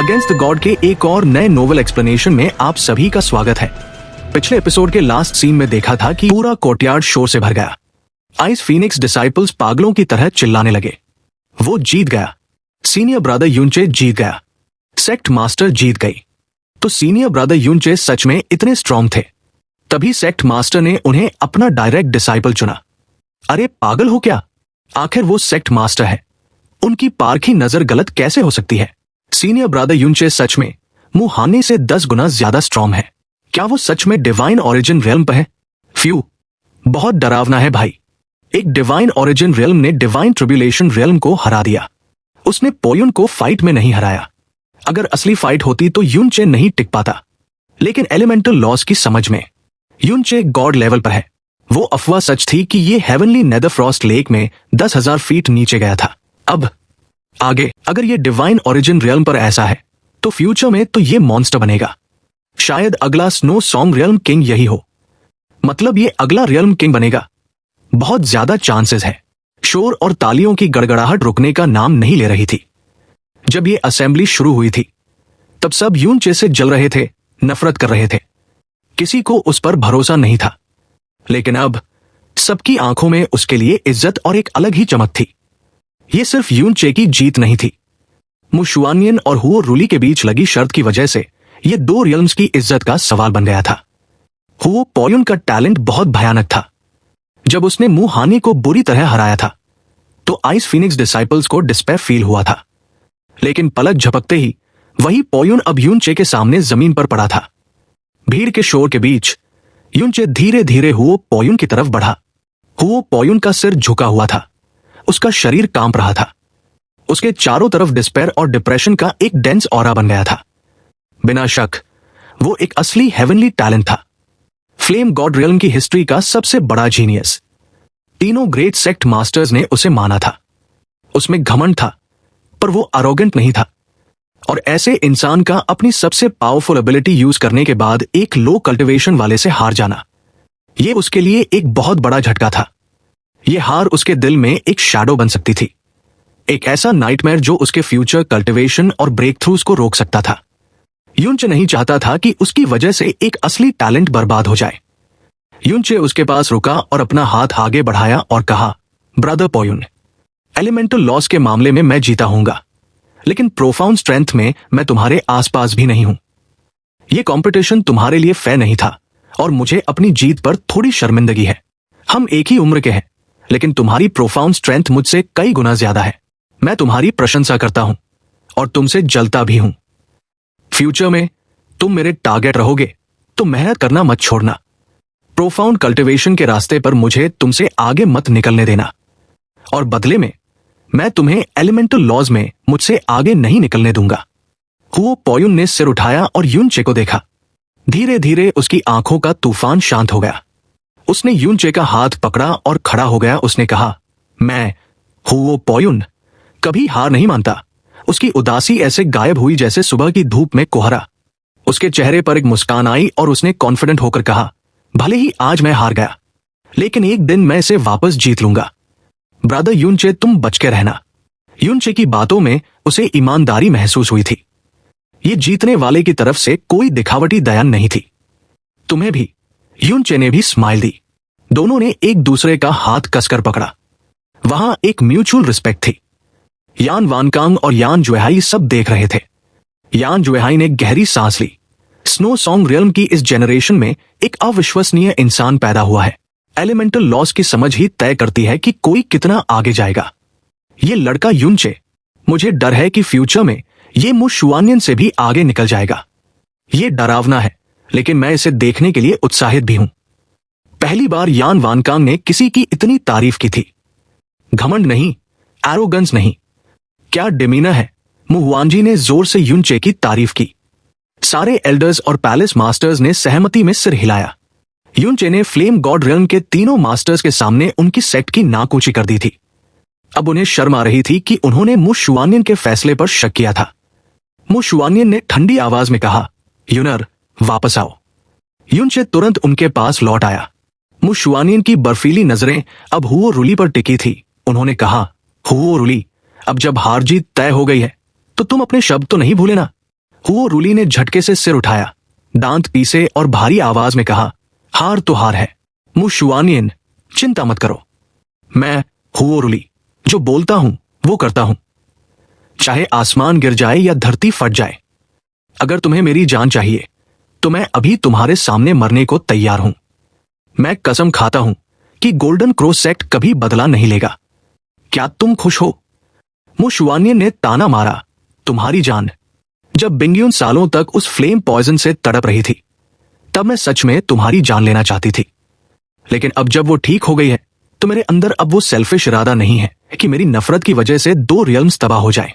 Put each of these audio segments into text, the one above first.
Against the God के एक और नए नोवेल एक्सप्लेनेशन में आप सभी का स्वागत है। पिछले एपिसोड के लास्ट सीन में देखा था कि पूरा कोर्टयार्ड शोर से भर गया। आइस फीनिक्स डिसाइपल्स पागलों की तरह चिल्लाने लगे। वो जीत गया, सीनियर ब्रदर यूनचे जीत गया, सेक्ट मास्टर जीत गई। तो सीनियर ब्रदर यूनचे सच में इतने स्ट्रांग थे। तभी सेक्ट मास्टर ने उन्हें अपना डायरेक्ट डिसाइपल चुना। अरे पागल हो क्या, आखिर वो सेक्ट मास्टर है, उनकी पारखी नजर गलत कैसे हो सकती है। सीनियर ब्रदर यूनचे सच में मुहाने से 10 गुना ज्यादा स्ट्रांग है। क्या वो सच में डिवाइन ओरिजिन रियल्म पर है? फ्यू, बहुत डरावना है भाई। एक डिवाइन ओरिजिन रियल्म ने डिवाइन ट्रिब्यूलेशन रियल्म को हरा दिया। उसने पोयुन को फाइट में नहीं हराया। अगर असली फाइट होती तो यूनचे नहीं टिक पाता। लेकिन एलिमेंटल लॉस की समझ में यूनचे गॉड लेवल पर है। वो अफवाह सच थी कि ये हेवनली नेदरफ्रॉस्ट लेक में 10,000 फीट नीचे गया था। अब आगे अगर ये डिवाइन ओरिजिन रियल्म पर ऐसा है तो फ्यूचर में तो ये मॉन्स्टर बनेगा। शायद अगला स्नो सॉन्ग रियल्म किंग यही हो। मतलब ये अगला रियल्म किंग बनेगा। बहुत ज्यादा चांसेस है। शोर और तालियों की गड़गड़ाहट रुकने का नाम नहीं ले रही थी। जब ये असेंबली शुरू हुई थी तब सब यूनचे से जल रहे थे, नफरत कर रहे थे। किसी को उस पर भरोसा नहीं था। लेकिन अब सबकी आंखों में उसके लिए इज्जत और एक अलग ही चमक थी। ये सिर्फ यूनचे की जीत नहीं थी। मुशुआनियन और हुओ रुली के बीच लगी शर्त की वजह से ये दो रियल्म्स की इज्जत का सवाल बन गया था। हुओ पोयुन का टैलेंट बहुत भयानक था। जब उसने मुहाने को बुरी तरह हराया था तो आइस फीनिक्स डिसाइपल्स को डिस्पेयर फील हुआ था। लेकिन पलक झपकते ही वही पोयुन अब यूनचे के सामने जमीन पर पड़ा था। भीड़ के शोर के बीच यूनचे धीरे धीरे हुओ पोयुन की तरफ बढ़ा। हुओ पोयुन का सिर झुका हुआ था, उसका शरीर कांप रहा था। उसके चारों तरफ डिस्पेयर और डिप्रेशन का एक डेंस ऑरा बन गया था। बिना शक वो एक असली हेवनली टैलेंट था। फ्लेम गॉड रियल्म की हिस्ट्री का सबसे बड़ा जीनियस। तीनों ग्रेट सेक्ट मास्टर्स ने उसे माना था। उसमें घमंड था पर वो अरोगेंट नहीं था। और ऐसे इंसान का अपनी सबसे पावरफुल एबिलिटी यूज करने के बाद एक लो कल्टिवेशन वाले से हार जाना, ये उसके लिए एक बहुत बड़ा झटका था। ये हार उसके दिल में एक शैडो बन सकती थी, एक ऐसा नाइटमेयर जो उसके फ्यूचर कल्टिवेशन और ब्रेक थ्रूज को रोक सकता था। यूनचे नहीं चाहता था कि उसकी वजह से एक असली टैलेंट बर्बाद हो जाए। यूनचे उसके पास रुका और अपना हाथ आगे बढ़ाया और कहा, ब्रदर पोयुन, एलिमेंटल लॉस के मामले में मैं जीता हूंगा, लेकिन प्रोफाउंड स्ट्रेंथ में मैं तुम्हारे आसपास भी नहीं हूं। यह कंपटीशन तुम्हारे लिए फेयर नहीं था और मुझे अपनी जीत पर थोड़ी शर्मिंदगी है। हम एक ही उम्र के हैं, लेकिन तुम्हारी प्रोफाउंड स्ट्रेंथ मुझसे कई गुना ज्यादा है। मैं तुम्हारी प्रशंसा करता हूं और तुमसे जलता भी हूं। फ्यूचर में तुम मेरे टारगेट रहोगे तो मेहनत करना मत छोड़ना। प्रोफाउंड कल्टिवेशन के रास्ते पर मुझे तुमसे आगे मत निकलने देना, और बदले में मैं तुम्हें एलिमेंटल लॉज में मुझसे आगे नहीं निकलने दूंगा। हुओ पोयुन ने सिर उठाया और यूनचे को देखा। धीरे धीरे उसकी आंखों का तूफान शांत हो गया। उसने यूनचे का हाथ पकड़ा और खड़ा हो गया। उसने कहा, मैं हुओ पोयुन कभी हार नहीं मानता। उसकी उदासी ऐसे गायब हुई जैसे सुबह की धूप में कोहरा। उसके चेहरे पर एक मुस्कान आई और उसने कॉन्फिडेंट होकर कहा, भले ही आज मैं हार गया, लेकिन एक दिन मैं इसे वापस जीत लूंगा। ब्रदर यूनचे, तुम बच के रहना। यूनचे की बातों में उसे ईमानदारी महसूस हुई थी। ये जीतने वाले की तरफ से कोई दिखावटी दया नहीं थी। तुम्हें भी, यूनचे ने भी स्माइल दी। दोनों ने एक दूसरे का हाथ कसकर पकड़ा। वहां एक म्यूचुअल रिस्पेक्ट थी। यान वानकांग और यान जुएहाई सब देख रहे थे। यान जुएहाई ने गहरी सांस ली। स्नो सॉन्ग रियल्म की इस जनरेशन में एक अविश्वसनीय इंसान पैदा हुआ है। एलिमेंटल लॉस की समझ ही तय करती है कि कोई कितना आगे जाएगा। ये लड़का यूनचे, मुझे डर है कि फ्यूचर में ये मुशुआनियन से भी आगे निकल जाएगा। ये डरावना है, लेकिन मैं इसे देखने के लिए उत्साहित भी हूं। पहली बार यान वानकांग ने किसी की इतनी तारीफ की थी। घमंड नहीं, एरोगेंस नहीं, क्या डिमीनर है। मुहुआनजी ने जोर से यूनचे की तारीफ की। सारे एल्डर्स और पैलेस मास्टर्स ने सहमति में सिर हिलाया। यूनचे ने फ्लेम गॉड रियल्म के तीनों मास्टर्स के सामने उनकी सेक्ट की नाक ऊंची कर दी थी। अब उन्हें शर्म आ रही थी कि उन्होंने मुशुआनियन के फैसले पर शक किया था। मुशुआनियन ने ठंडी आवाज में कहा, यूनर वापस आओ। यूनचे तुरंत उनके पास लौट आया। मुशुआनियन की बर्फीली नजरें अब हुओ रुली पर टिकी थी। उन्होंने कहा, हुओ रुली, अब जब हार जीत तय हो गई है तो तुम अपने शब्द तो नहीं भूले ना। हुओ रूली ने झटके से सिर उठाया, दांत पीसे और भारी आवाज में कहा, हार तो हार है। मु शुआनियन, चिंता मत करो। मैं हुओ रूली जो बोलता हूं वो करता हूं, चाहे आसमान गिर जाए या धरती फट जाए। अगर तुम्हें मेरी जान चाहिए तो मैं अभी तुम्हारे सामने मरने को तैयार हूं। मैं कसम खाता हूं कि गोल्डन क्रो सेक्ट कभी बदला नहीं लेगा। क्या तुम खुश हो? मु शुआनियन ने ताना मारा, तुम्हारी जान। जब बिंग्यून सालों तक उस फ्लेम पॉइजन से तड़प रही थी तब मैं सच में तुम्हारी जान लेना चाहती थी, लेकिन अब जब वो ठीक हो गई है तो मेरे अंदर अब वो सेल्फिश इरादा नहीं है कि मेरी नफरत की वजह से 2 रियल्म्स तबाह हो जाए।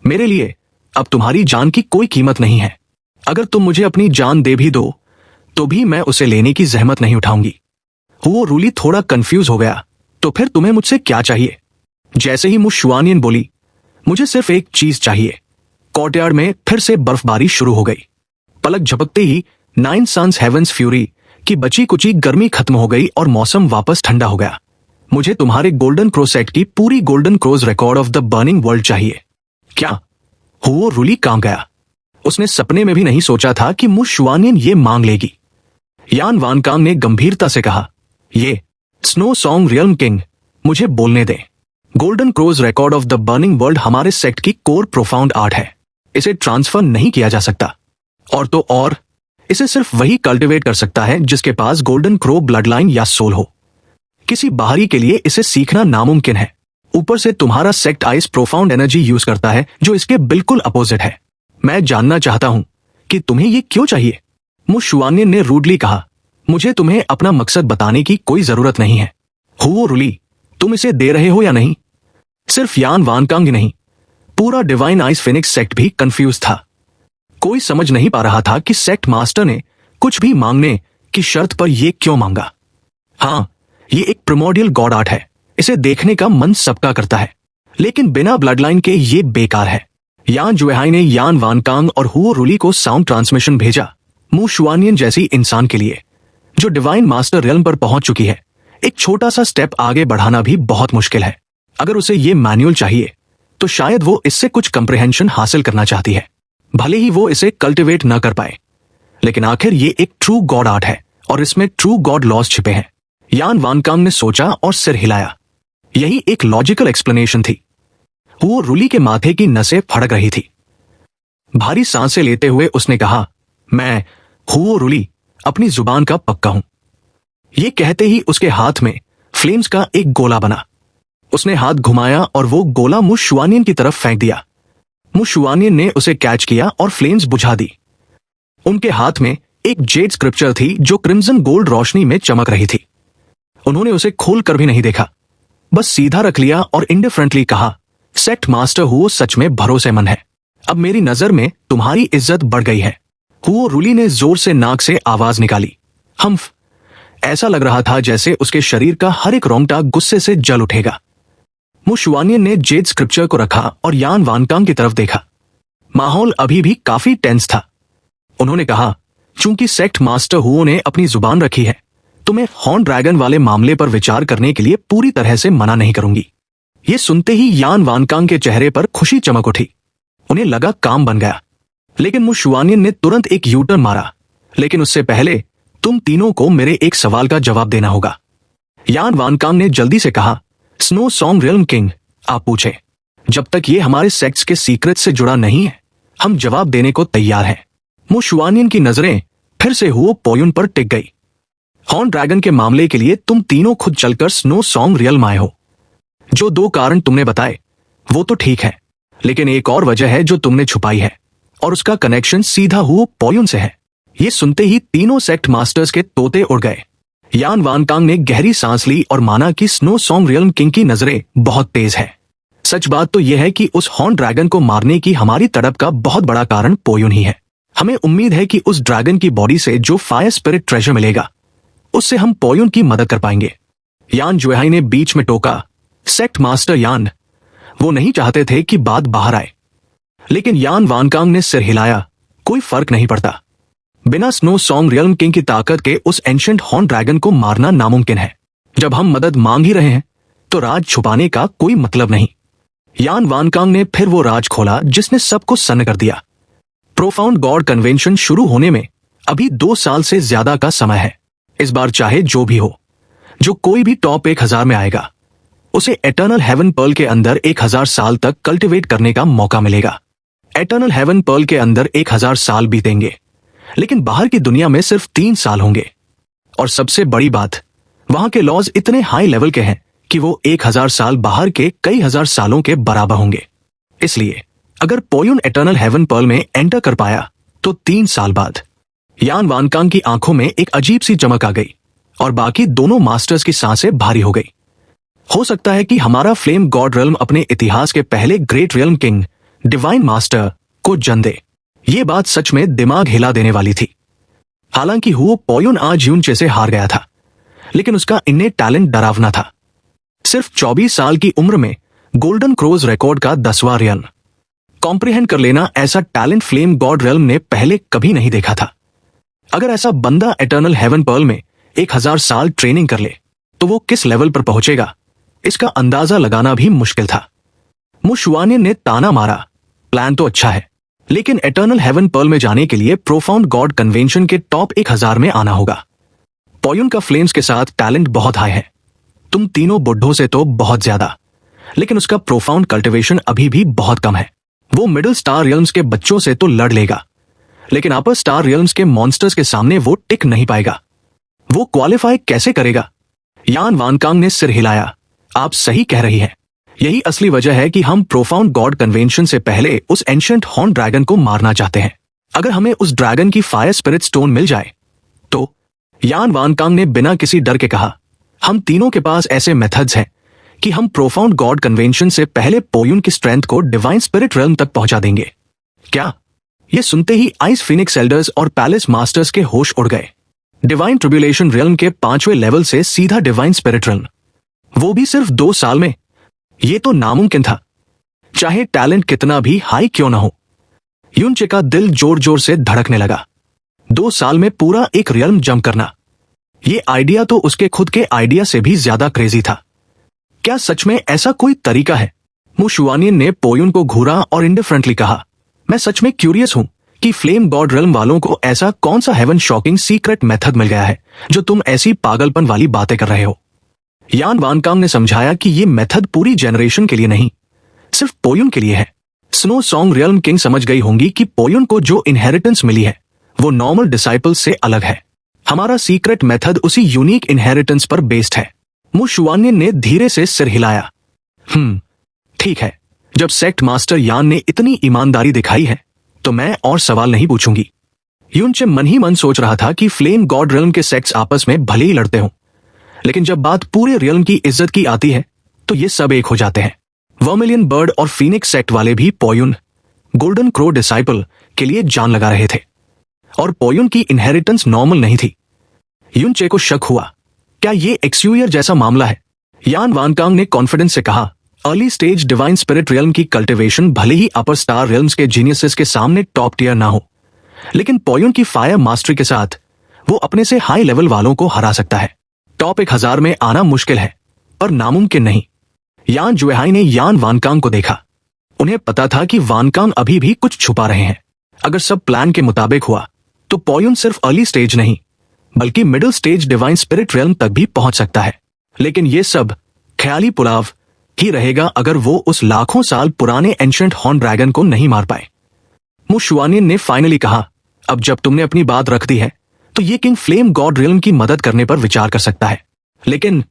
मेरे लिए अब तुम्हारी जान की कोई कीमत नहीं है। अगर तुम मुझे अपनी जान दे भी दो तो भी मैं उसे लेने की जहमत नहीं उठाऊंगी। वो रूली थोड़ा कंफ्यूज हो गया, तो फिर तुम्हें मुझसे क्या चाहिए? जैसे ही मु शुआनियन बोली, मुझे सिर्फ एक चीज चाहिए। कोर्टयार्ड में फिर से बर्फबारी शुरू हो गई। पलक झपकते ही 9 सन्स हेवंस फ्यूरी की बची कुची गर्मी खत्म हो गई और मौसम वापस ठंडा हो गया। मुझे तुम्हारे गोल्डन क्रो सेट की पूरी golden crow's record of the burning world चाहिए। क्या? हुओ रूली कांप गया। उसने सपने में भी नहीं सोचा था कि मु शुआनियन ये मांग लेगी। यान वानकांग ने गंभीरता से कहा, ये स्नो सॉन्ग रियल्म किंग, मुझे बोलने दे। Golden crow's record of the burning world हमारे सेक्ट की कोर प्रोफाउंड आर्ट है। इसे ट्रांसफर नहीं किया जा सकता, और तो और इसे सिर्फ वही कल्टिवेट कर सकता है जिसके पास गोल्डन क्रो ब्लड लाइन या सोल हो। किसी बाहरी के लिए इसे सीखना नामुमकिन है। ऊपर से तुम्हारा sect ice profound energy use करता है जो इसके बिल्कुल अपोजिट है। मैं जानना चाहता हूं कि तुम्हें ये क्यों चाहिए? मु शुआनियन ने रूडली कहा, मुझे तुम्हें अपना मकसद बताने की कोई जरूरत नहीं है। हुओ रूली, तुम इसे दे रहे हो या नहीं? सिर्फ यान वानकांग नहीं, पूरा डिवाइन आइस फिनिक्स सेक्ट भी कंफ्यूज था। कोई समझ नहीं पा रहा था कि सेक्ट मास्टर ने कुछ भी मांगने की शर्त पर यह क्यों मांगा। हाँ, ये एक प्रिमोर्डियल गॉड आर्ट है, इसे देखने का मन सबका करता है, लेकिन बिना ब्लड लाइन के ये बेकार है। यान जुएहाई ने यान वानकांग और हुओ रूली को साउंड ट्रांसमिशन भेजा। मु शुआनियन जैसी इंसान के लिए जो डिवाइन मास्टर रियल्म पर पहुंच चुकी है, एक छोटा सा स्टेप आगे बढ़ाना भी बहुत मुश्किल है। अगर उसे ये मैनुअल चाहिए तो शायद वो इससे कुछ कंप्रिहेंशन हासिल करना चाहती है, भले ही वो इसे कल्टिवेट न कर पाए। लेकिन आखिर ये एक ट्रू गॉड आर्ट है और इसमें ट्रू गॉड लॉस छिपे हैं। यान वानकांग ने सोचा और सिर हिलाया। यही एक लॉजिकल एक्सप्लेनेशन थी। वो रूली के माथे की नसें फड़क रही थी। भारी सांसें लेते हुए उसने कहा, मैं हुओ रूली अपनी जुबान का पक्का हूं। ये कहते ही उसके हाथ में फ्लेम्स का एक गोला बना। उसने हाथ घुमाया और वो गोला मु शुआनियन की तरफ फेंक दिया। मु शुआनियन ने उसे कैच किया और फ्लेम्स बुझा दी। उनके हाथ में एक जेड स्क्रिप्चर थी जो क्रिम्सन गोल्ड रोशनी में चमक रही थी। उन्होंने उसे खोल कर भी नहीं देखा, बस सीधा रख लिया और इंडिफरेंटली कहा, सेक्ट मास्टर हुओ सच में भरोसेमंद है। अब मेरी नजर में तुम्हारी इज्जत बढ़ गई है। हुओ रूली ने जोर से नाक से आवाज निकाली, हम्फ। ऐसा लग रहा था जैसे उसके शरीर का हर एक रोंगटा गुस्से से जल उठेगा। मु शुआनियन ने जेड स्क्रिप्चर को रखा और यान वानकांग की तरफ देखा। माहौल अभी भी काफी टेंस था। उन्होंने कहा, चूंकि सेक्ट मास्टर हुओ ने अपनी जुबान रखी है तो मैं हॉर्न ड्रैगन वाले मामले पर विचार करने के लिए पूरी तरह से मना नहीं करूंगी। ये सुनते ही यान वानकांग के चेहरे पर खुशी चमक उठी। उन्हें लगा काम बन गया। लेकिन मु शुआनियन ने तुरंत एक यूटर्न मारा, लेकिन उससे पहले तुम तीनों को मेरे एक सवाल का जवाब देना होगा। यान वानकांग ने जल्दी से कहा, स्नो सॉन्ग रियल्म किंग, आप पूछे। जब तक ये हमारे सेक्ट्स के सीक्रेट से जुड़ा नहीं है हम जवाब देने को तैयार हैं। मु शुआनियन की नजरें फिर से हुओ पोयुन पर टिक गई। हॉर्न ड्रैगन के मामले के लिए तुम तीनों खुद चलकर स्नो सॉन्ग रियल्म आए हो। जो 2 कारण तुमने बताए वो तो ठीक है, लेकिन एक और वजह है जो तुमने छुपाई है और उसका कनेक्शन सीधा हुओ पोयुन से है। ये सुनते ही तीनों सेक्ट मास्टर्स के तोते उड़ गए। यान वानकांग ने गहरी सांस ली और माना कि स्नो सॉन्ग रियल्म किंग की नजरें बहुत तेज है। सच बात तो यह है कि उस हॉर्न ड्रैगन को मारने की हमारी तड़प का बहुत बड़ा कारण पोयुन ही है। हमें उम्मीद है कि उस ड्रैगन की बॉडी से जो फायर स्पिरिट ट्रेजर मिलेगा उससे हम पोयुन की मदद कर पाएंगे। यान जुएहाई ने बीच में टोका, सेक्ट मास्टर यान, वो नहीं चाहते थे कि बात बाहर आए। लेकिन यान वानकांग ने सिर हिलाया, कोई फर्क नहीं पड़ता। बिना स्नो सॉन्ग रियल्म किंग की ताकत के उस एंशिएंट हॉर्न ड्रैगन को मारना नामुमकिन है। जब हम मदद मांग ही रहे हैं तो राज छुपाने का कोई मतलब नहीं। यान वानकांग ने फिर वो राज खोला जिसने सबको सन्न कर दिया। प्रोफाउंड गॉड कन्वेंशन शुरू होने में अभी 2 साल से ज्यादा का समय है। इस बार चाहे जो भी हो, जो कोई भी टॉप 1000 में आएगा उसे एटर्नल हेवन पर्ल के अंदर 1000 साल तक कल्टिवेट करने का मौका मिलेगा। एटर्नल हेवन पर्ल के अंदर 1000 साल बीतेंगे, लेकिन बाहर की दुनिया में सिर्फ 3 साल होंगे। और सबसे बड़ी बात, वहां के लॉज इतने हाई लेवल के हैं कि वो 1000 साल बाहर के कई हजार सालों के बराबर होंगे। इसलिए अगर पोयुन एटर्नल हेवन पर्ल में एंटर कर पाया तो 3 साल बाद यान वानकांग की आंखों में एक अजीब सी चमक आ गई और बाकी दोनों मास्टर्स की सांसें भारी हो गई। हो सकता है कि हमारा फ्लेम गॉड रियल्म अपने इतिहास के पहले great realm king divine master को जन्म दे। ये बात सच में दिमाग हिला देने वाली थी। हालांकि वो पोयुन आज यूनचे से हार गया था, लेकिन उसका इन्ने टैलेंट डरावना था। सिर्फ 24 साल की उम्र में गोल्डन क्रोज रिकॉर्ड का 10वां रियल्म कॉम्प्रिहेंड कर लेना, ऐसा टैलेंट फ्लेम गॉड रियल्म ने पहले कभी नहीं देखा था। अगर ऐसा बंदा एटर्नल हेवन पर्ल में 1000 साल ट्रेनिंग कर ले तो वो किस लेवल पर पहुंचेगा, इसका अंदाजा लगाना भी मुश्किल था। मु शुआनियन ने ताना मारा, प्लान तो अच्छा है, लेकिन एटर्नल हेवन पर्ल में जाने के लिए प्रोफाउंड गॉड कन्वेंशन के टॉप 1000 में आना होगा। पोयुन का फ्लेम्स के साथ टैलेंट बहुत हाई है, तुम तीनों बुड्ढों से तो बहुत ज्यादा, लेकिन उसका प्रोफाउंड कल्टिवेशन अभी भी बहुत कम है। वो मिडिल स्टार रियल्म्स के बच्चों से तो लड़ लेगा, लेकिन अपर स्टार रियल्म्स के मॉन्स्टर्स के सामने वो टिक नहीं पाएगा। वो क्वालिफाई कैसे करेगा? यान वानकांग ने सिर हिलाया। आप सही कह रही हैं। यही असली वजह है कि हम प्रोफाउंड गॉड कन्वेंशन से पहले उस एंशिएंट हॉर्न ड्रैगन को मारना चाहते हैं। अगर हमें उस ड्रैगन की फायर स्पिरिट स्टोन मिल जाए तो, यान वानकांग ने बिना किसी डर के कहा, हम तीनों के पास ऐसे मेथड्स हैं कि हम प्रोफाउंड गॉड कन्वेंशन से पहले पोयुन की स्ट्रेंथ को डिवाइन स्पिरिट रियल्म तक पहुंचा देंगे। क्या? ये सुनते ही आइस फिनिक्स एल्डर्स और पैलेस मास्टर्स के होश उड़ गए। डिवाइन ट्रिब्यूलेशन रियल्म के 5वें लेवल से सीधा डिवाइन स्पिरिट रियल्म, वो भी सिर्फ 2 साल में। ये तो नामुमकिन था, चाहे टैलेंट कितना भी हाई क्यों ना हो। यूनचे का दिल जोर जोर से धड़कने लगा। 2 साल में पूरा एक रियल्म जंप करना, ये आइडिया तो उसके खुद के आइडिया से भी ज्यादा क्रेजी था। क्या सच में ऐसा कोई तरीका है? मु शुआनियन ने पोयुन को घूरा और इंडिफरेंटली कहा, मैं सच में क्यूरियस हूं कि फ्लेम गॉड रियल्म वालों को ऐसा कौन सा हेवन शॉकिंग सीक्रेट मेथड मिल गया है जो तुम ऐसी पागलपन वाली बातें कर रहे हो। यान वानकांग ने समझाया कि ये मेथड पूरी जनरेशन के लिए नहीं, सिर्फ पोयुन के लिए है। स्नो सॉन्ग रियल्म किंग समझ गई होंगी कि पोयुन को जो इनहेरिटेंस मिली है वो नॉर्मल डिसाइपल्स से अलग है। हमारा सीक्रेट मेथड उसी यूनिक इनहेरिटेंस पर बेस्ड है। मु शुआनियन ने धीरे से सिर हिलाया। ठीक है, जब सेक्ट मास्टर यान ने इतनी ईमानदारी दिखाई है तो मैं और सवाल नहीं पूछूंगी। यूनचे मन ही मन सोच रहा था कि फ्लेम गॉड रियल्म के सेक्ट्स आपस में भले ही लड़ते हों, लेकिन जब बात पूरे रियल्म की इज्जत की आती है तो ये सब एक हो जाते हैं। वर्मिलियन बर्ड और फीनिक्स सेक्ट वाले भी पोयुन गोल्डन क्रो डिसाइपल के लिए जान लगा रहे थे, और पोयुन की इनहेरिटेंस नॉर्मल नहीं थी। यूनचे को शक हुआ, क्या ये एक्सयूयर जैसा मामला है? यान वानकांग ने कॉन्फिडेंस से कहा, early stage divine spirit realm की कल्टिवेशन भले ही अपर स्टार रियल्म्स के जीनियसेस के सामने टॉप टियर ना हो, लेकिन पोयुन की फायर मास्टरी के साथ वो अपने से हाई लेवल वालों को हरा सकता है। टॉप 1000 में आना मुश्किल है पर नामुमकिन नहीं। यान जुएहाई ने यान वानकांग को देखा। उन्हें पता था कि वानकांग अभी भी कुछ छुपा रहे हैं। अगर सब प्लान के मुताबिक हुआ तो पोयुन सिर्फ अर्ली स्टेज नहीं बल्कि middle stage divine spirit realm तक भी पहुंच सकता है। लेकिन ये सब ख्याली पुलाव ही रहेगा अगर वो उस लाखों साल पुराने एंशिएंट हॉर्न ड्रैगन को नहीं मार पाए। मु शुआनियन ने फाइनली कहा, अब जब तुमने अपनी बात रख दी है तो ये किंग फ्लेम गॉड रियल्म की मदद करने पर विचार कर सकता है, लेकिन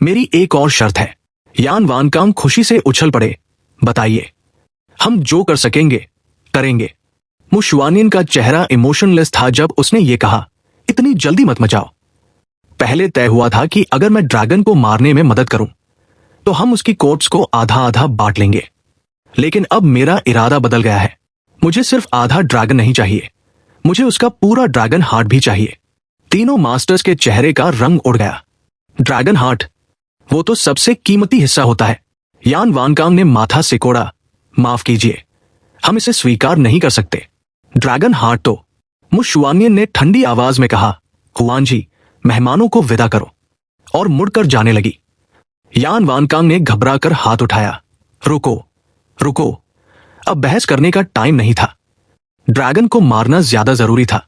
मेरी एक और शर्त है। यान वानकांग खुशी से उछल पड़े, बताइए। हम जो कर सकेंगे करेंगे। मु शुआनियन का चेहरा इमोशनलेस था जब उसने ये कहा, इतनी जल्दी मत मचाओ। पहले तय हुआ था कि अगर मैं ड्रैगन को मारने में मदद करूं तो हम उसकी कोर्प्स को आधा आधा बांट लेंगे, लेकिन अब मेरा इरादा बदल गया है। मुझे सिर्फ आधा ड्रैगन नहीं चाहिए, मुझे उसका पूरा ड्रैगन हार्ट भी चाहिए। तीनों मास्टर्स के चेहरे का रंग उड़ गया। ड्रैगन हार्ट, वो तो सबसे कीमती हिस्सा होता है। यान वानकांग ने माथा सिकोड़ा, माफ कीजिए, हम इसे स्वीकार नहीं कर सकते। ड्रैगन हार्ट तो। मु शुआनियन ने ठंडी आवाज में कहा, हुआन जी, मेहमानों को विदा करो, और मुड़कर जाने लगी। यान वानकांग ने घबराकर हाथ उठाया, रुको रुको, अब बहस करने का टाइम नहीं था। ड्रैगन को मारना ज्यादा जरूरी था।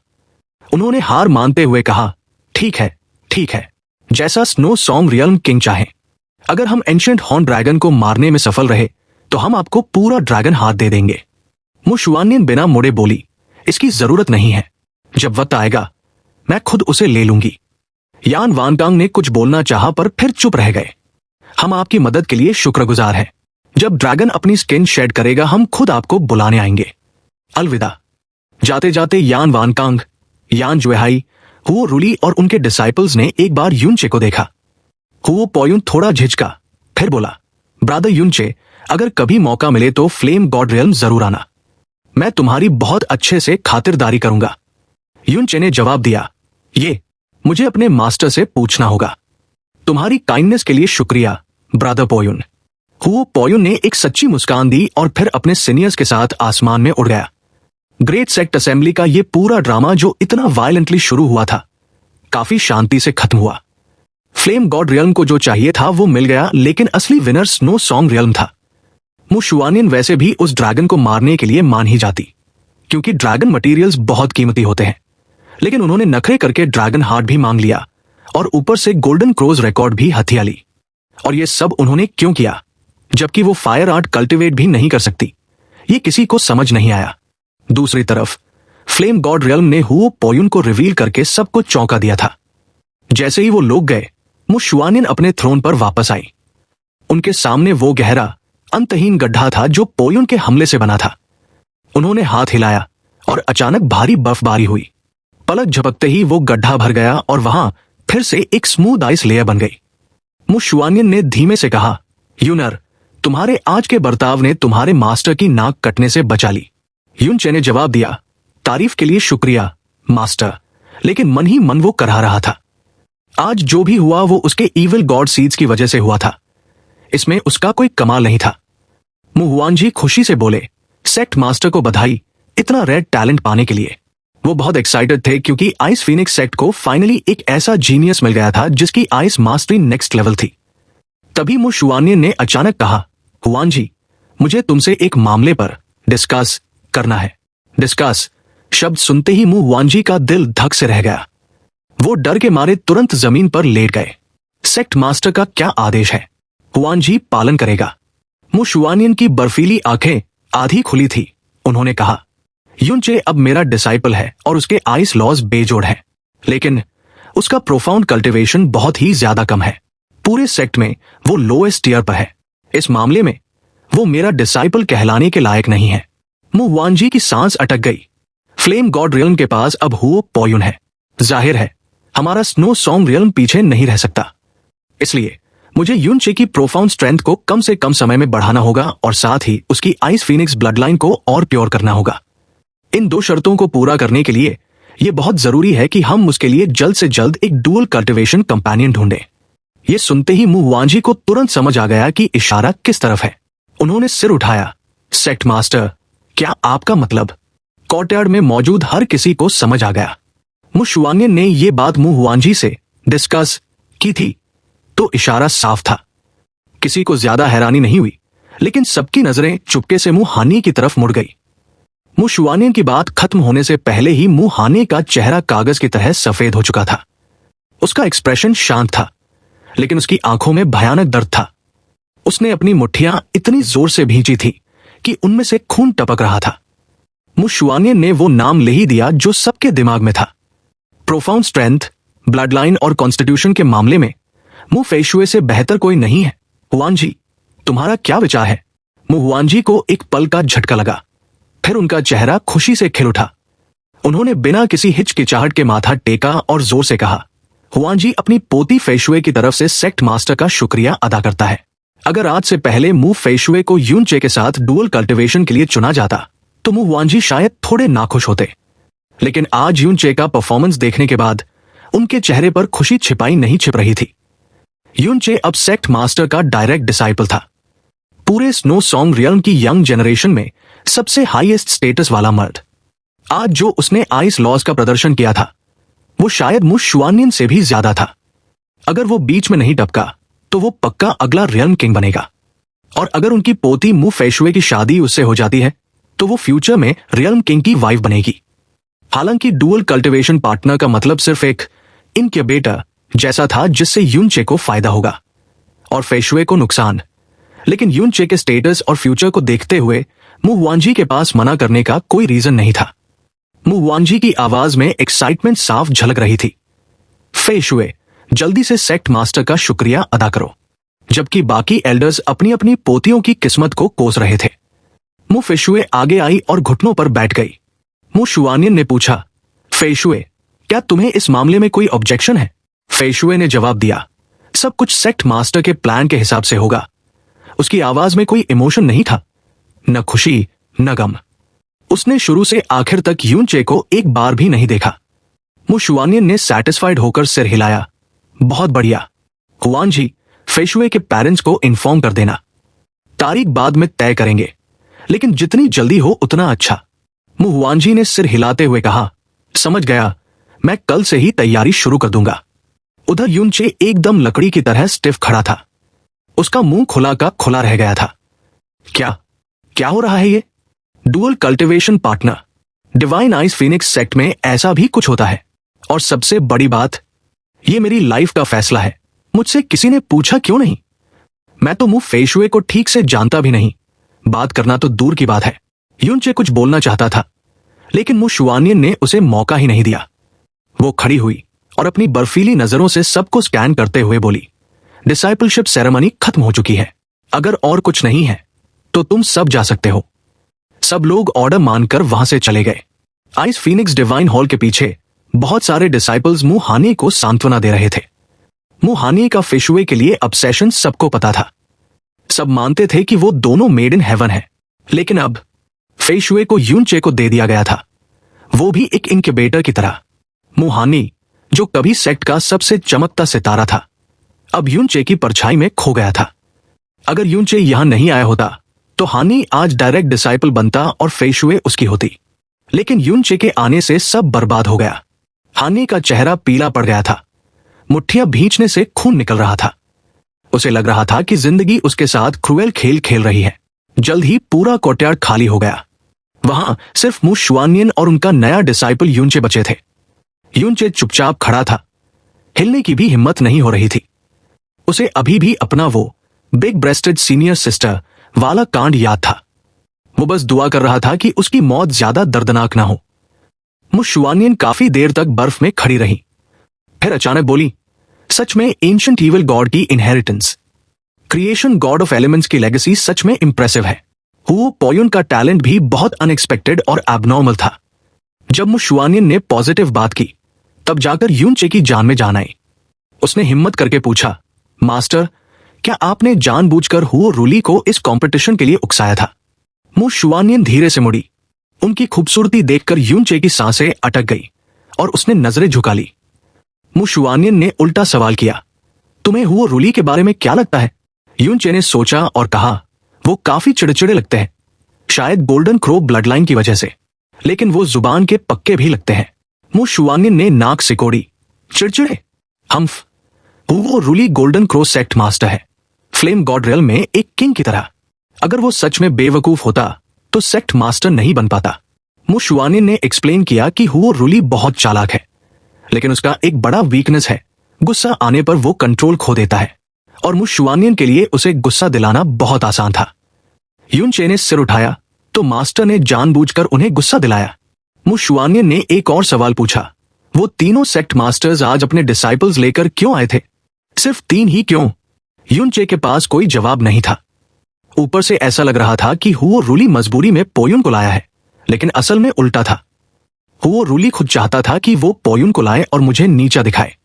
उन्होंने हार मानते हुए कहा, ठीक है, जैसा स्नो सॉन्ग रियल्म किंग चाहे। अगर हम एंशिएंट हॉर्न ड्रैगन को मारने में सफल रहे तो हम आपको पूरा ड्रैगन हार्ट दे देंगे। मु शुआनियन बिना मुड़े बोली, इसकी जरूरत नहीं है, जब वक्त आएगा मैं खुद उसे ले लूंगी। यान वानकांग ने कुछ बोलना चाहा पर फिर चुप रह गए। हम आपकी मदद के लिए शुक्रगुजार हैं। जब ड्रैगन अपनी स्किन शेड करेगा हम खुद आपको बुलाने आएंगे। अलविदा। जाते जाते यान वानकांग, यान जुएहाई, हुओ रुली और उनके डिसाइपल्स ने एक बार युनचे को देखा। हुओ पोयुन थोड़ा झिझका, फिर बोला, ब्रदर युनचे, अगर कभी मौका मिले तो फ्लेम गॉड रियल्म जरूर आना, मैं तुम्हारी बहुत अच्छे से खातिरदारी करूंगा। युनचे ने जवाब दिया, ये मुझे अपने मास्टर से पूछना होगा। तुम्हारी काइंडनेस के लिए शुक्रिया ब्रदर पोयुन। हुओ पोयुन ने एक सच्ची मुस्कान दी और फिर अपने सीनियर्स के साथ आसमान में उड़ गया। ग्रेट सेक्ट असेंबली का ये पूरा ड्रामा जो इतना वायलेंटली शुरू हुआ था काफी शांति से खत्म हुआ। फ्लेम गॉड रियल्म को जो चाहिए था वो मिल गया, लेकिन असली विनर स्नो सॉन्ग रियल्म था। मु शुआनियन वैसे भी उस ड्रैगन को मारने के लिए मान ही जाती, क्योंकि ड्रैगन मटेरियल्स बहुत कीमती होते हैं, लेकिन उन्होंने नखरे करके ड्रैगन हार्ट भी मांग लिया और ऊपर से गोल्डन क्रोज रिकॉर्ड भी हथिया ली। और ये सब उन्होंने क्यों किया, जबकि वो फायर आर्ट कल्टिवेट भी नहीं कर सकती? ये किसी को समझ नहीं आया। दूसरी तरफ फ्लेम गॉड रियल्म ने हुओ पोयुन को रिवील करके सबको चौंका दिया था। जैसे ही वो लोग गए, मु शुआनियन अपने थ्रोन पर वापस आई। उनके सामने वो गहरा अंतहीन गड्ढा था जो पोयुन के हमले से बना था। उन्होंने हाथ हिलाया और अचानक भारी बर्फबारी हुई। पलक झपकते ही वो गड्ढा भर गया और वहां फिर से एक स्मूथ आइस लेयर बन गई। मु शुआनियन ने धीमे से कहा, यूनर, तुम्हारे आज के बर्ताव ने तुम्हारे मास्टर की नाक कटने से बचा ली। युनचे ने जवाब दिया, तारीफ के लिए शुक्रिया मास्टर, लेकिन मन ही मन वो करहा रहा था। आज जो भी हुआ वो उसके ईविल गॉड सीड्स की वजह से हुआ था, इसमें उसका कोई कमाल नहीं था। मु हुआनजी खुशी से बोले, सेक्ट मास्टर को बधाई इतना रेड टैलेंट पाने के लिए। वो बहुत एक्साइटेड थे क्योंकि आइस फीनिक्स सेक्ट को फाइनली एक ऐसा जीनियस मिल गया था जिसकी आइस मास्टरी नेक्स्ट लेवल थी। तभी मु शुआनियन ने अचानक कहा, हुआनजी, मुझे तुमसे एक मामले पर डिस्कस करना है। डिस्कस शब्द सुनते ही मु हुआनजी का दिल धक से रह गया। वो डर के मारे तुरंत जमीन पर लेट गए। सेक्ट मास्टर का क्या आदेश है? हुआनजी पालन करेगा। मु शुआनियन की बर्फीली आंखें आधी खुली थी। उन्होंने कहा, युनचे अब मेरा डिसाइपल है और उसके आइस लॉज बेजोड़ हैं, लेकिन उसका प्रोफाउंड कल्टीवेशन बहुत ही ज्यादा कम है। पूरे सेक्ट में वो लोएस्ट टियर पर है। इस मामले में वो मेरा डिसाइपल कहलाने के लायक नहीं है। मु हुआनजी की सांस अटक गई। फ्लेम गॉड रियल्म के पास अब हुओ पोयुन है। जाहिर है हमारा स्नो सॉन्ग रियल्म पीछे नहीं रह सकता, इसलिए मुझे युनचे की प्रोफाउंड स्ट्रेंथ को कम से कम समय में बढ़ाना होगा और साथ ही उसकी आइस फीनिक्स ब्लड लाइन को और प्योर करना होगा। इन दो शर्तों को पूरा करने के लिए यह बहुत जरूरी है कि हम उसके लिए जल्द से जल्द एक डुअल कल्टीवेशन कंपेनियन ढूंढें। यह सुनते ही मु हुआनजी को तुरंत समझ आ गया कि इशारा किस तरफ है। उन्होंने सिर उठाया, सेक्ट मास्टर, क्या आपका मतलब? कोर्टयार्ड में मौजूद हर किसी को समझ आ गया। मु शुआनियन ने यह बात मु हुआनजी से डिस्कस की थी तो इशारा साफ था। किसी को ज्यादा हैरानी नहीं हुई, लेकिन सबकी नजरें चुपके से मु हानी की तरफ मुड़ गई। मु शुआनियन की बात खत्म होने से पहले ही मु हानी का चेहरा कागज की तरह सफेद हो चुका था। उसका एक्सप्रेशन शांत था, लेकिन उसकी आंखों में भयानक दर्द था। उसने अपनी मुट्ठियां इतनी जोर से भींची थी कि उनमें से खून टपक रहा था। मु शुआनियन ने वो नाम ले ही दिया जो सबके दिमाग में था। प्रोफाउंड स्ट्रेंथ, ब्लड लाइन और कॉन्स्टिट्यूशन के मामले में मु फेशुए से बेहतर कोई नहीं है। हुआनजी, तुम्हारा क्या विचार है? मु हुआनजी को एक पल का झटका लगा, फिर उनका चेहरा खुशी से खिल उठा। उन्होंने बिना किसी हिचकिचाहट के माथा टेका और जोर से कहा, हुआनजी अपनी पोती फेशुए की तरफ से सेक्ट मास्टर का शुक्रिया अदा करता है। अगर आज से पहले मु फेशुए को युनचे के साथ डुअल कल्टीवेशन के लिए चुना जाता तो मु हुआनजी शायद थोड़े नाखुश होते, लेकिन आज युनचे का परफॉर्मेंस देखने के बाद उनके चेहरे पर खुशी छिपाई नहीं छिप रही थी। युनचे अब सेक्ट मास्टर का डायरेक्ट डिसाइपल था। पूरे स्नो सॉन्ग रियल्म की यंग जनरेशन में सबसे हाईएस्ट स्टेटस वाला मर्द। आज जो उसने आइस लॉज का प्रदर्शन किया था वो शायद मु शुआनियन से भी ज्यादा था। अगर वो बीच में नहीं टपका तो वो पक्का अगला रियल्म किंग बनेगा, और अगर उनकी पोती मु फेशुए की शादी उससे हो जाती है तो वो फ्यूचर में रियल्म किंग की वाइफ बनेगी। हालांकि डुअल कल्टीवेशन पार्टनर का मतलब सिर्फ एक इनक्यूबेटर जैसा था जिससे यूनचे को फायदा होगा और फेशुए को नुकसान। लेकिन यूनचे के स्टेटस और फ्यूचर को देखते हुए मु वांजी के पास मना करने का कोई रीजन नहीं था। मु वांजी की आवाज में एक्साइटमेंट साफ झलक रही थी। फेशुए, जल्दी से सेक्ट मास्टर का शुक्रिया अदा करो। जबकि बाकी एल्डर्स अपनी अपनी पोतियों की किस्मत को कोस रहे थे। मु फेशुए आगे आई और घुटनों पर बैठ गई। मु शुआनियन ने पूछा, फेशुए, क्या तुम्हें इस मामले में कोई ऑब्जेक्शन है? फेशुए ने जवाब दिया, सब कुछ सेक्ट मास्टर के प्लान के हिसाब से होगा। उसकी आवाज में कोई इमोशन नहीं था, न खुशी न गम। उसने शुरू से आखिर तक यूनचे को एक बार भी नहीं देखा। मु शुआनियन ने सैटिस्फाइड होकर सिर हिलाया, बहुत बढ़िया। हुआन जी, फेशुए के पेरेंट्स को इन्फॉर्म कर देना। तारीख बाद में तय करेंगे, लेकिन जितनी जल्दी हो उतना अच्छा। मु हुआन जी ने सिर हिलाते हुए कहा, समझ गया, मैं कल से ही तैयारी शुरू कर दूंगा। उधर यूनचे एकदम लकड़ी की तरह स्टिफ खड़ा था। उसका मुंह खुला का खुला रह गया था। क्या क्या हो रहा है ये? Dual cultivation partner, divine eyes Phoenix sect में ऐसा भी कुछ होता है। और सबसे बड़ी बात, ये मेरी लाइफ का फैसला है। मुझसे किसी ने पूछा क्यों नहीं? मैं तो मुंह फेशुए को ठीक से जानता भी नहीं, बात करना तो दूर की बात है। यूनचे कुछ बोलना चाहता था, लेकिन मु शुआनियन ने उसे मौका ही नहीं दिया। वो खड़ी हुई और अपनी बर्फीली नजरों से सबको स्कैन करते हुए बोली, डिसाइपलशिप सेरेमनी खत्म हो चुकी है। अगर और कुछ नहीं है तो तुम सब जा सकते हो। सब लोग ऑर्डर मानकर वहां से चले गए। आइस फीनिक्स डिवाइन हॉल के पीछे बहुत सारे डिसाइपल्स मुहानी को सांत्वना दे रहे थे। मुहानी का फेशुए के लिए ऑब्सेशन सबको पता था। सब मानते थे कि वो दोनों मेड इन हेवन है। लेकिन अब फेशुए को यूनचे को दे दिया गया था, वो भी एक इनक्यूबेटर की तरह। मुहानी, जो कभी सेक्ट का सबसे चमकता सितारा था, अब यूनचे की परछाई में खो गया था। अगर यूनचे यहां नहीं आया होता तो हानी आज डायरेक्ट डिसाइपल बनता और फेशुए उसकी होती। लेकिन यूनचे के आने से सब बर्बाद हो गया। हानी का चेहरा पीला पड़ गया था, मुट्ठियां भींचने से खून निकल रहा था। उसे लग रहा था कि जिंदगी उसके साथ क्रूएल खेल खेल रही है। जल्द ही पूरा कोर्टयार्ड खाली हो गया। वहां सिर्फ मु शुआनियन और उनका नया डिसाइपल यूनचे बचे थे। यूनचे चुपचाप खड़ा था, हिलने की भी हिम्मत नहीं हो रही थी। उसे अभी भी अपना वो बिग ब्रेस्टेड सीनियर सिस्टर वाला कांड याद था। वो बस दुआ कर रहा था कि उसकी मौत ज्यादा दर्दनाक ना हो। मु शुआनियन काफी देर तक बर्फ में खड़ी रही, फिर अचानक बोली, सच में एंशिएंट ईविल गॉड की inheritance, creation God of elements की लेगेसी सच में इंप्रेसिव है। हुओ पोयुन का टैलेंट भी बहुत अनएक्सपेक्टेड और एबनॉर्मल था। जब मु शुआनियन ने पॉजिटिव बात की, तब जाकर यूनचे की जान में जान आई। उसने हिम्मत करके पूछा, मास्टर, क्या आपने जानबूझकर हुओ रूली को इस कंपटीशन के लिए उकसाया था? मु शुआनियन धीरे से मुड़ी। उनकी खूबसूरती देखकर यूनचे की सांसें अटक गई और उसने नजरें झुका ली। मु शुआनियन ने उल्टा सवाल किया, तुम्हें हुओ रूली के बारे में क्या लगता है? यूनचे ने सोचा और कहा, वो काफी चिड़चिड़े लगते हैं, शायद गोल्डन क्रो ब्लड लाइन की वजह से, लेकिन वो जुबान के पक्के भी लगते हैं। मु शुआनियन ने नाक सिकोड़ी, चिड़चिड़े? हम्फ, हुओ रूली गोल्डन क्रो सेक्ट मास्टर है, फ्लेम गॉड रियल में एक किंग की तरह। अगर वो सच में बेवकूफ होता तो सेक्ट मास्टर नहीं बन पाता। मु शुआनियन ने एक्सप्लेन किया कि हुओ रूली बहुत चालाक है, लेकिन उसका एक बड़ा वीकनेस है, गुस्सा आने पर वो कंट्रोल खो देता है। और मु शुआनियन के लिए उसे गुस्सा दिलाना बहुत आसान था। यूनचे ने सिर उठाया तो मास्टर ने जानबूझकर उन्हें गुस्सा दिलाया। मु शुआनियन ने एक और सवाल पूछा, वो तीनों सेक्ट मास्टर्स आज अपने डिसाइपल्स लेकर क्यों आए थे? सिर्फ 3 ही क्यों? यूनचे के पास कोई जवाब नहीं था। ऊपर से ऐसा लग रहा था कि हुओ रूली मजबूरी में पोयुन को लाया है, लेकिन असल में उल्टा था। हुओ रूली खुद चाहता था कि वो पोयुन को लाए और मुझे नीचा दिखाए।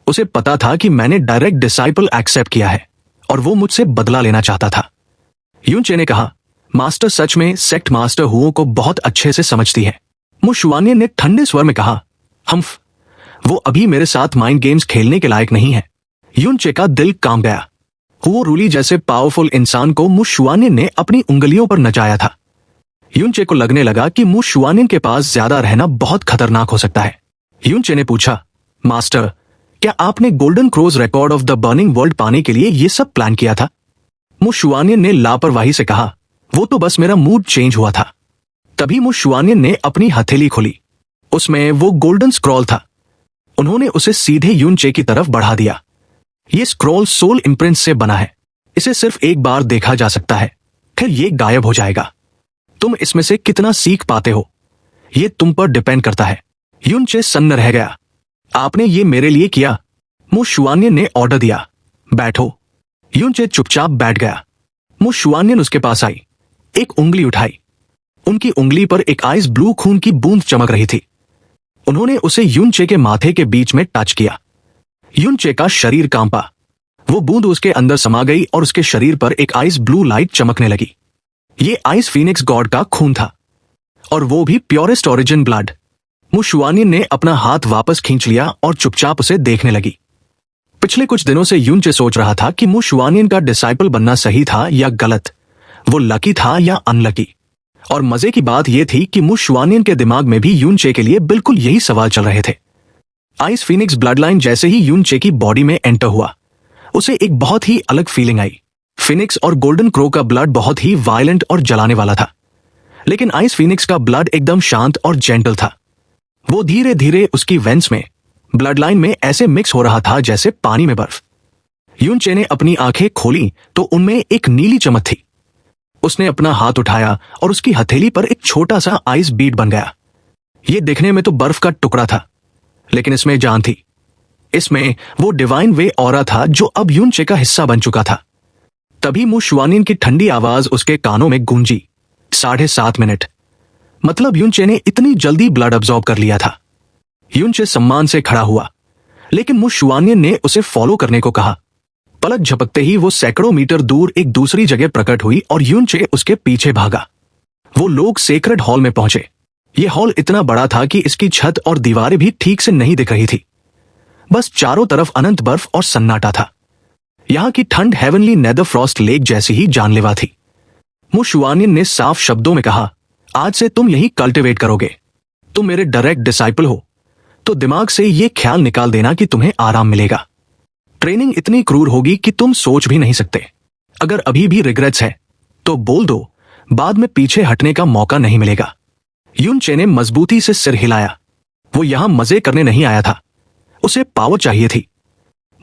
उसे पता था कि मैंने डायरेक्ट डिसाइपल एक्सेप्ट किया है और वो मुझसे बदला लेना चाहता था। यूनचे ने कहा, मास्टर सच में सेक्ट मास्टर हुओ को बहुत अच्छे से समझती है। मु शुआनियन ने ठंडे स्वर में कहा, हम्फ, वो अभी मेरे साथ माइंड गेम्स खेलने के लायक नहीं है। यूनचे का दिल कांप गया। हुओ रूली जैसे पावरफुल इंसान को मु शुआनियन ने अपनी उंगलियों पर नचाया था। यूनचे को लगने लगा कि मु शुआनियन के पास ज्यादा रहना बहुत खतरनाक हो सकता है। यूनचे ने पूछा, मास्टर, क्या आपने golden crow's record of the burning world पाने के लिए ये सब प्लान किया था? मु शुआनियन ने लापरवाही से कहा, वो तो बस मेरा मूड चेंज हुआ था। तभी मु शुआनियन ने अपनी हथेली खोली। उसमें वो गोल्डन स्क्रॉल था। उन्होंने उसे सीधे यूनचे की तरफ बढ़ा दिया। ये स्क्रॉल सोल इम्प्रिंट से बना है। इसे सिर्फ एक बार देखा जा सकता है, फिर ये गायब हो जाएगा। तुम इसमें से कितना सीख पाते हो, ये तुम पर डिपेंड करता है। यूनचे सन्न रह गया। आपने ये मेरे लिए किया? मु शुआनियन ने ऑर्डर दिया। बैठो। यूनचे चुपचाप बैठ गया। मु शुआनियन उसके पास आई, एक उंगली उठाई। उनकी उंगली पर एक आइस ब्लू खून की बूंद चमक रही थी। उन्होंने उसे यूनचे के माथे के बीच में टच किया। यूनचे का शरीर कांपा। वो बूंद उसके अंदर समा गई और उसके शरीर पर एक आइस ब्लू लाइट चमकने लगी। ये आइस फीनिक्स गॉड का खून था, और वो भी प्योरेस्ट ओरिजिन ब्लड। मु शुआनियन ने अपना हाथ वापस खींच लिया और चुपचाप उसे देखने लगी। पिछले कुछ दिनों से यूनचे सोच रहा था कि मु शुआनियन का डिसाइपल बनना सही था या गलत, वो लकी था या अनलकी। और मजे की बात यह थी कि मु शुआनियन के दिमाग में भी यूनचे के लिए बिल्कुल यही सवाल चल रहे थे। आइस फीनिक्स ब्लड लाइन जैसे ही यूनचे की बॉडी में एंटर हुआ, उसे एक बहुत ही अलग फीलिंग आई। फिनिक्स और गोल्डन क्रो का ब्लड बहुत ही वायलेंट और जलाने वाला था, लेकिन आइस फीनिक्स का ब्लड एकदम शांत और जेंटल था। वो धीरे धीरे उसकी वेंस में, ब्लड लाइन में ऐसे मिक्स हो रहा था जैसे पानी में बर्फ। यूनचे ने अपनी आंखें खोली तो उनमें एक नीली चमक थी। उसने अपना हाथ उठाया और उसकी हथेली पर एक छोटा सा आइस बीड बन गया। ये दिखने में तो बर्फ का टुकड़ा था, लेकिन इसमें जान थी। इसमें वो डिवाइन वे ऑरा था जो अब यूनचे का हिस्सा बन चुका था। तभी मु शुआनियन की ठंडी आवाज उसके कानों में गूंजी। 7.5 मिनट। मतलब यूनचे ने इतनी जल्दी ब्लड अब्सॉर्ब कर लिया था। यूनचे सम्मान से खड़ा हुआ, लेकिन मु शुआनियन ने उसे फॉलो करने को कहा। पलक झपकते ही वो सैकड़ों मीटर दूर एक दूसरी जगह प्रकट हुई और यूनचे उसके पीछे भागा। वो लोग सेक्रेड हॉल में पहुंचे। ये हॉल इतना बड़ा था कि इसकी छत और दीवारें भी ठीक से नहीं दिख रही थी। बस चारों तरफ अनंत बर्फ और सन्नाटा था। यहां की ठंड हेवनली नेदर फ्रॉस्ट लेक जैसी ही जानलेवा थी। मु शुआनियन ने साफ शब्दों में कहा, आज से तुम यही कल्टिवेट करोगे। तुम मेरे डायरेक्ट डिसाइपल हो, तो दिमाग से ये ख्याल निकाल देना कि तुम्हें आराम मिलेगा। ट्रेनिंग इतनी क्रूर होगी कि तुम सोच भी नहीं सकते। अगर अभी भी रिग्रेट्स है तो बोल दो, बाद में पीछे हटने का मौका नहीं मिलेगा। यूनचे ने मजबूती से सिर हिलाया। वो यहां मजे करने नहीं आया था, उसे पावर चाहिए थी।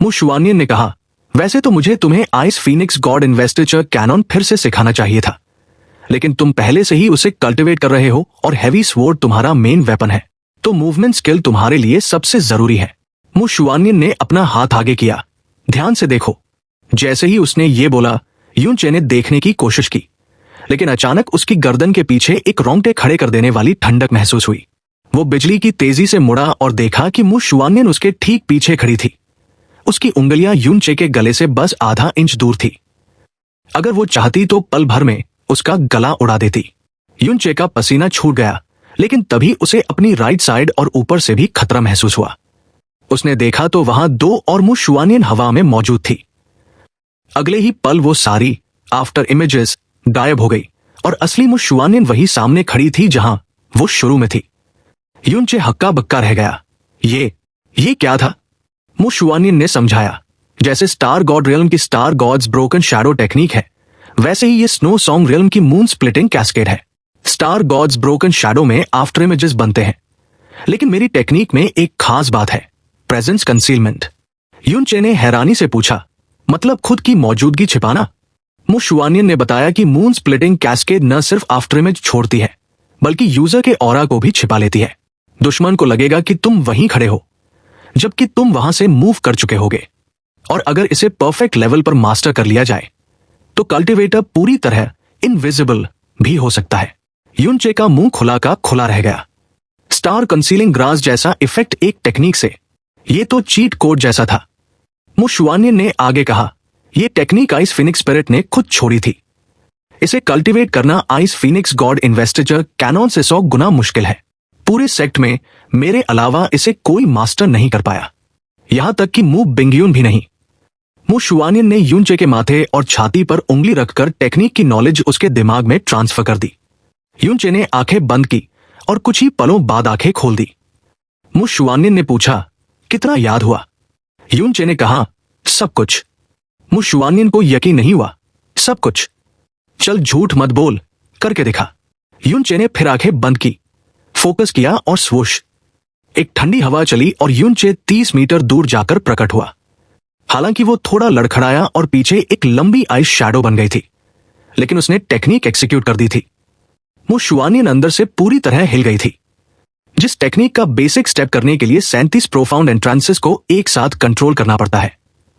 मु शुआनियन ने कहा, वैसे तो मुझे तुम्हें ice phoenix god investiture canon फिर से सिखाना चाहिए था, लेकिन तुम पहले से ही उसे कल्टिवेट कर रहे हो और हैवी स्वॉर्ड तुम्हारा मेन वेपन है, तो मूवमेंट स्किल तुम्हारे लिए सबसे जरूरी है। मु शुआनियन ने अपना हाथ आगे किया। ध्यान से देखो। जैसे ही उसने ये बोला, यूनचे ने देखने की कोशिश की, लेकिन अचानक उसकी गर्दन के पीछे एक रोंगटे खड़े कर देने वाली ठंडक महसूस हुई। वो बिजली की तेजी से मुड़ा और देखा कि मु शुआनियन उसके ठीक पीछे खड़ी थी। उसकी उंगलियां यूनचे के गले से बस आधा इंच दूर थी। अगर वो चाहती तो पल भर में उसका गला उड़ा देती। यूनचे का पसीना छूट गया, लेकिन तभी उसे अपनी राइट साइड और ऊपर से भी खतरा महसूस हुआ। उसने देखा तो वहां 2 और मु शुआनियन हवा में मौजूद थी। अगले ही पल वो सारी आफ्टर इमेजेस गायब हो गई और असली मु शुआनियन वही सामने खड़ी थी जहां वो शुरू में थी। यूनचे हक्का बक्का रह गया। ये क्या था? मु शुआनियन ने समझाया, जैसे स्टार गॉड रियल्म की star god's broken shadow technique है, वैसे ही ये स्नो सॉन्ग रियल्म की मून स्प्लिटिंग कैस्केड है। स्टार गॉड्स ब्रोकन शैडो में आफ्टर इमेजेस बनते हैं, लेकिन मेरी टेक्निक में एक खास बात है, प्रेजेंस कंसीलमेंट। यूनचे ने हैरानी से पूछा, मतलब खुद की मौजूदगी छिपाना? मु शुआनियन ने बताया कि मून स्प्लिटिंग कैस्केड न सिर्फ आफ्टर इमेज छोड़ती है, बल्कि यूजर के ऑरा को भी छिपा लेती है। दुश्मन को लगेगा कि तुम वहीं खड़े हो, जबकि तुम वहां से मूव कर चुके होगे। और अगर इसे परफेक्ट लेवल पर मास्टर कर लिया जाए तो कल्टिवेटर पूरी तरह इनविजिबल भी हो सकता है। यूनचे का मुंह खुला का खुला रह गया। स्टार कंसीलिंग ग्रास जैसा इफेक्ट एक टेक्निक से, ये तो चीट कोड जैसा था। मु शुआनियन ने आगे कहा, यह टेक्निक आइस फिनिक्स स्पिरिट ने खुद छोड़ी थी। इसे कल्टिवेट करना ice phoenix god investiture canon से 100 गुना मुश्किल है। पूरे सेक्ट में मेरे अलावा इसे कोई मास्टर नहीं कर पाया, यहां तक कि मु बिंगयून भी नहीं। मु शुआनियन ने यूनचे के माथे और छाती पर उंगली रखकर टेक्निक की नॉलेज उसके दिमाग में ट्रांसफर कर दी। यूनचे ने आंखें बंद की और कुछ ही पलों बाद आंखें खोल दी। मु शुआनियन ने पूछा, कितना याद हुआ? यूनचे ने कहा, सब कुछ। मु शुआनियन को यकीन नहीं हुआ, सब कुछ? चल झूठ मत बोल, करके दिखा। यूनचे ने फिर आंखें बंद की, फोकस किया और स्वोश, एक ठंडी हवा चली और यूनचे 30 मीटर दूर जाकर प्रकट हुआ। हालांकि वो थोड़ा लड़खड़ाया और पीछे एक लंबी आइस शैडो बन गई थी, लेकिन उसने टेक्निक एग्जीक्यूट कर दी थी। मु शुआनियन अंदर से पूरी तरह हिल गई थी। जिस टेक्निक का बेसिक स्टेप करने के लिए 37 प्रोफाउंड एंट्रांसेस को एक साथ कंट्रोल करना पड़ता है,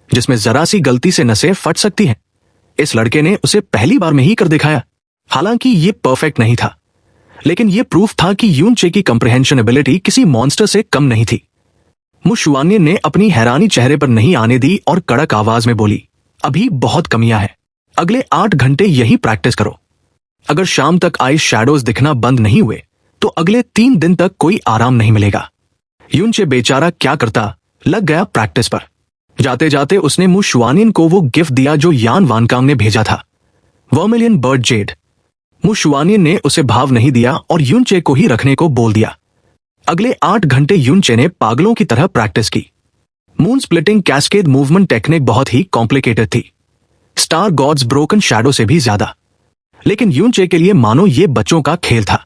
जिसमें जरा सी गलती से नसें फट सकती हैं, इस लड़के ने उसे पहली बार में ही कर दिखाया। हालांकि ये परफेक्ट नहीं था, लेकिन ये प्रूफ था कि यूनचे की कंप्रिहेंशन एबिलिटी किसी मॉन्स्टर से कम नहीं थी। मु शुआनियन ने अपनी हैरानी चेहरे पर नहीं आने दी और कड़क आवाज में बोली, अभी बहुत कमियां हैं, अगले 8 घंटे यही प्रैक्टिस करो। अगर शाम तक आइस शैडोज दिखना बंद नहीं हुए तो अगले 3 दिन तक कोई आराम नहीं मिलेगा। यूनचे बेचारा क्या करता, लग गया प्रैक्टिस पर। जाते जाते उसने मु शुआनियन को वो गिफ्ट दिया जो यान वानकांग ने भेजा था, वर्मिलियन बर्ड जेड। मु शुआनियन ने उसे भाव नहीं दिया और यूनचे को ही रखने को बोल दिया। अगले 8 घंटे यूनचे ने पागलों की तरह प्रैक्टिस की। Moon splitting cascade movement technique बहुत ही कॉम्प्लिकेटेड थी, स्टार गॉड्स ब्रोकन शैडो से भी ज्यादा, लेकिन यूनचे के लिए मानो ये बच्चों का खेल था।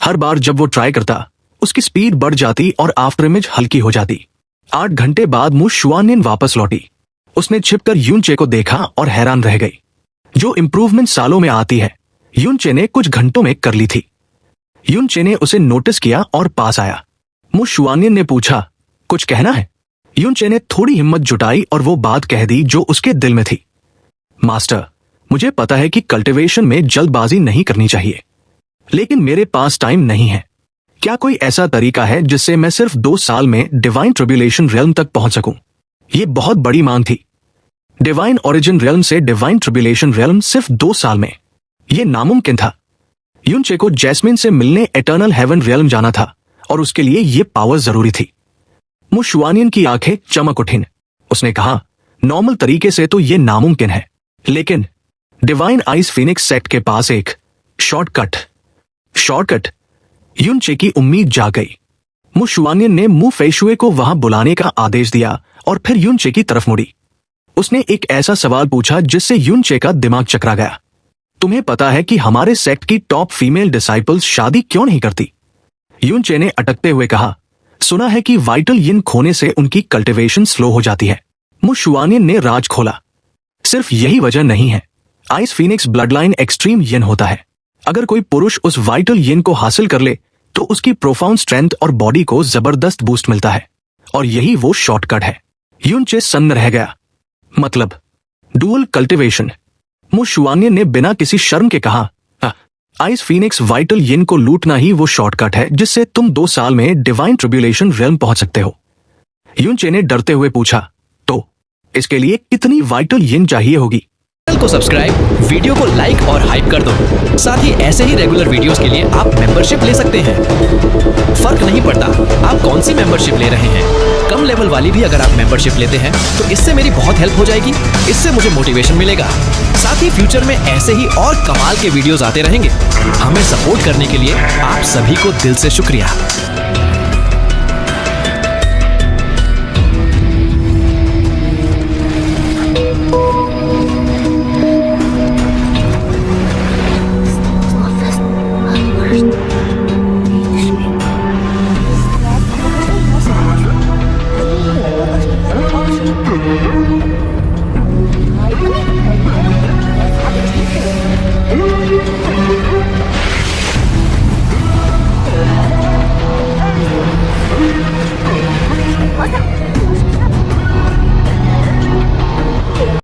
हर बार जब वो ट्राई करता, उसकी स्पीड बढ़ जाती और आफ्टर इमेज हल्की हो जाती। 8 घंटे बाद मु शुआनियन वापस लौटी। उसने छिपकर यूनचे को देखा और हैरान रह गई। जो इंप्रूवमेंट सालों में आती है, यूनचे ने कुछ घंटों में कर ली थी। यूनचे ने उसे नोटिस किया और पास आया। मु शुआनियन ने पूछा, कुछ कहना है? यूनचे ने थोड़ी हिम्मत जुटाई और वो बात कह दी जो उसके दिल में थी। मास्टर, मुझे पता है कि कल्टीवेशन में जल्दबाजी नहीं करनी चाहिए, लेकिन मेरे पास टाइम नहीं है। क्या कोई ऐसा तरीका है जिससे मैं सिर्फ 2 साल में डिवाइन ट्रिब्यूलेशन रियल्म तक पहुंच सकूं? ये बहुत बड़ी मांग थी। डिवाइन ओरिजिन रियल्म से डिवाइन ट्रिब्यूलेशन रियल्म सिर्फ 2 साल में, यह नामुमकिन था। यूनचे को जैस्मिन से मिलने एटर्नल हेवन रियल्म जाना था और उसके लिए यह पावर जरूरी थी। मु शुआनियन की आंखें चमक उठीं। उसने कहा, नॉर्मल तरीके से तो यह नामुमकिन है, लेकिन डिवाइन आइस फीनिक्स सेक्ट के पास एक शॉर्टकट। यूनचे की उम्मीद जाग गई। मु शुआनियन ने मु फेशुए को वहां बुलाने का आदेश दिया और फिर यूनचे की तरफ मुड़ी। उसने एक ऐसा सवाल पूछा जिससे यूनचे का दिमाग चकरा गया। तुम्हें पता है कि हमारे सेक्ट की टॉप फीमेल डिसाइपल्स शादी क्यों नहीं करती? यूनचे ने अटकते हुए कहा, सुना है कि वाइटल यिन खोने से उनकी कल्टीवेशन स्लो हो जाती है। मु शुआनियन ने राज खोला। सिर्फ यही वजह नहीं है, आइस फीनिक्स ब्लडलाइन एक्सट्रीम यिन होता है। अगर कोई पुरुष उस वाइटल यिन को हासिल कर ले तो उसकी प्रोफाउंड स्ट्रेंथ और बॉडी को जबरदस्त बूस्ट मिलता है, और यही वो शॉर्टकट है। यूनचे सन्न रह गया। मतलब डुअल कल्टीवेशन? मु शुआनियन ने बिना किसी शर्म के कहा, आइस फीनिक्स वाइटल यिन को लूटना ही वो शॉर्टकट है जिससे तुम 2 साल में डिवाइन ट्रिब्यूलेशन रियल्म पहुंच सकते हो। यूनचे ने डरते हुए पूछा, तो इसके लिए कितनी वाइटल यिन चाहिए होगी? चैनल को सब्सक्राइब, वीडियो को लाइक और हाइप कर दो। साथ ही ऐसे ही रेगुलर वीडियोस के लिए आप मेंबरशिप ले सकते हैं। फर्क नहीं पड़ता आप कौन सी मेंबरशिप ले रहे हैं, कम लेवल वाली भी अगर आप मेंबरशिप लेते हैं तो इससे मेरी बहुत हेल्प हो जाएगी। इससे मुझे मोटिवेशन मिलेगा। साथ ही फ्यूचर में ऐसे ही और कमाल के वीडियोस आते रहेंगे। हमें सपोर्ट करने के लिए आप सभी को दिल से शुक्रिया। What the?